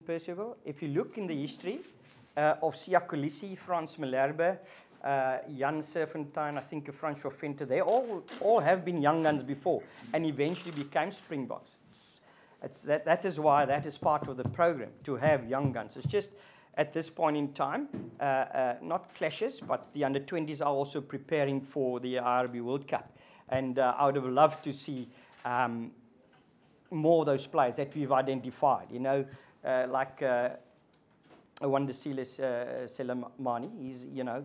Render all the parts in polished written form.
Percival. If you look in the history of Siya Kolisi, Frans Malherbe, Jan Serfontein, I think Francois Venter, they all have been young guns before and eventually became Springboks. That is why that is part of the program, to have young guns. It's just at this point in time, not clashes, but the under-20s are also preparing for the IRB World Cup. And I would have loved to see more of those players that we've identified, you know, like Wandisile Selemani, he's, you know,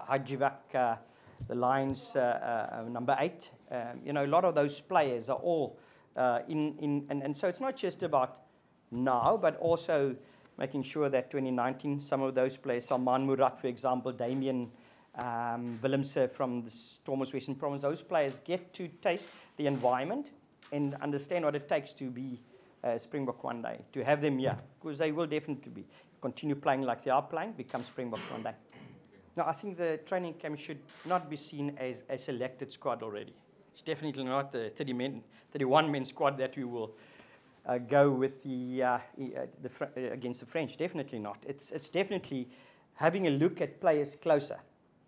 Hajivak, the Lions, number 8. You know, a lot of those players are all and so it's not just about now, but also making sure that 2019, some of those players, Salman Murat, for example, Damien Willemse from the Stormers Western Province, those players get to taste the environment and understand what it takes to be Springbok one day, to have them here, because they will definitely be. Continue playing like they are playing, become Springboks one day. Now, I think the training camp should not be seen as a selected squad already. It's definitely not the 31-man squad that we will go with against the French. Definitely not. It's definitely having a look at players closer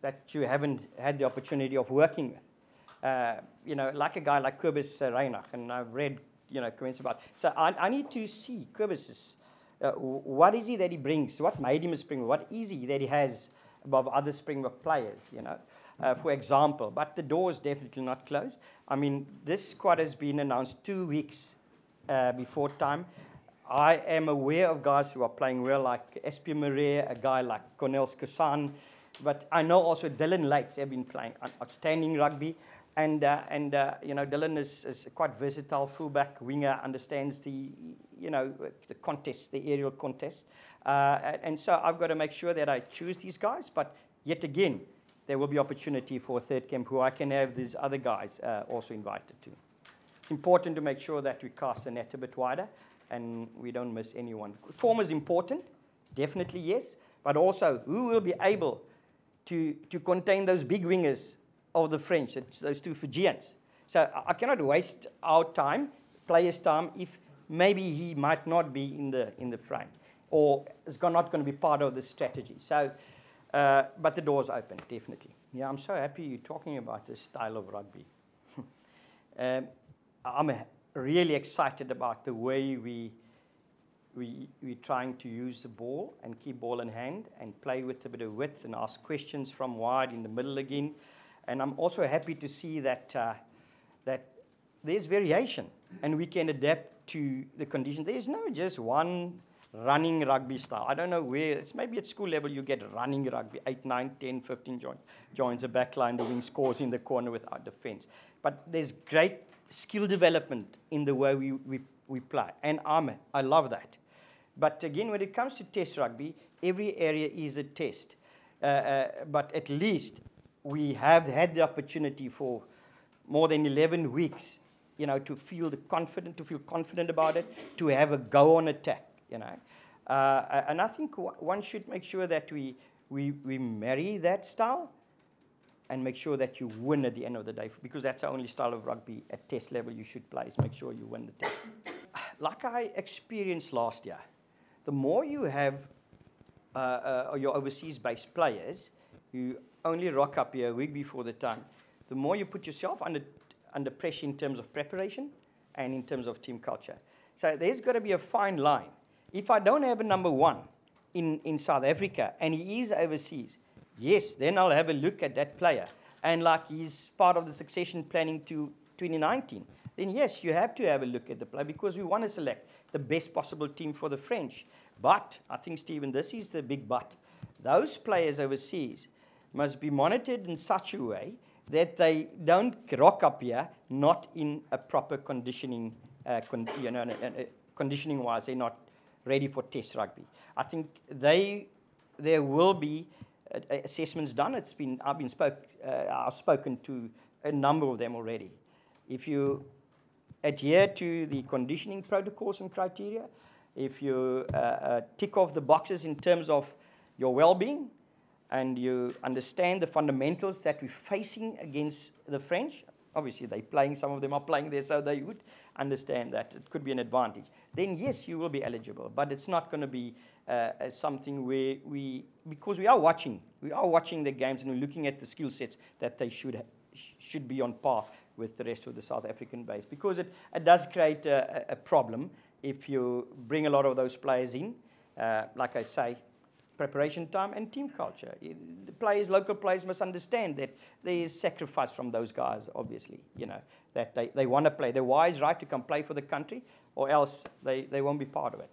that you haven't had the opportunity of working with. You know, like a guy like Kobus Reinach, and I've read, you know, comments about. So I need to see Kobus's, what is he that he brings? What made him a Springbok? What is he that he has above other Springbok players, you know, for example. But the door is definitely not closed. I mean, this squad has been announced 2 weeks before time. I am aware of guys who are playing well, like SP Murray, a guy like Cornel Skasan, but I know also Dylan Lates have been playing outstanding rugby. And you know, Dylan is quite versatile fullback, winger, understands the, you know, the contest, the aerial contest. And so I've got to make sure that I choose these guys. But yet again, there will be opportunity for a third camp who I can have these other guys also invited to. It's important to make sure that we cast the net a bit wider and we don't miss anyone. Form is important, definitely yes, but also who will be able to contain those big wingers of the French, those two Fijians. So I cannot waste our time, players' time, if maybe he might not be in the frame or is not going to be part of the strategy. So, but the door's open, definitely. Yeah, I'm so happy you're talking about this style of rugby. I'm really excited about the way we're trying to use the ball and keep ball in hand and play with a bit of width and ask questions from wide in the middle again. And I'm also happy to see that that there's variation and we can adapt to the conditions. There's no just one running rugby style. I don't know where. It's maybe at school level you get running rugby, 8, 9, 10, 15 joins the back line, the wing scores in the corner without defense. But there's great skill development in the way we play. And I love that. But again, when it comes to test rugby, every area is a test. But at least we have had the opportunity for more than 11 weeks, you know, to feel confident about it, to have a go on attack, you know. And I think one should make sure that we marry that style and make sure that you win at the end of the day, because that's the only style of rugby at test level you should play, is make sure you win the test. Like I experienced last year, the more you have your overseas-based players who only rock up here a week before the time, the more you put yourself under pressure in terms of preparation and in terms of team culture. So there's got to be a fine line. If I don't have a number 1 in South Africa and he is overseas, yes, then I'll have a look at that player. And like he's part of the succession planning to 2019, then yes, you have to have a look at the player because we want to select the best possible team for the French. But I think, Stephen, this is the big but. Those players overseas must be monitored in such a way that they don't rock up here not in a proper conditioning, conditioning-wise, they're not ready for test rugby. I think there will be assessments done. I've spoken to a number of them already. If you adhere to the conditioning protocols and criteria, if you tick off the boxes in terms of your well-being, and you understand the fundamentals that we're facing against the French, obviously they're playing, some of them are playing there, so they would understand that it could be an advantage, then yes, you will be eligible. But it's not going to be something where because we are watching the games and we're looking at the skill sets that they should be on par with the rest of the South African base, because it does create a problem if you bring a lot of those players in. Like I say, preparation time and team culture. The local players must understand that there is sacrifice from those guys, obviously, that they want to play. They're wise, right, to come play for the country, or else they won't be part of it.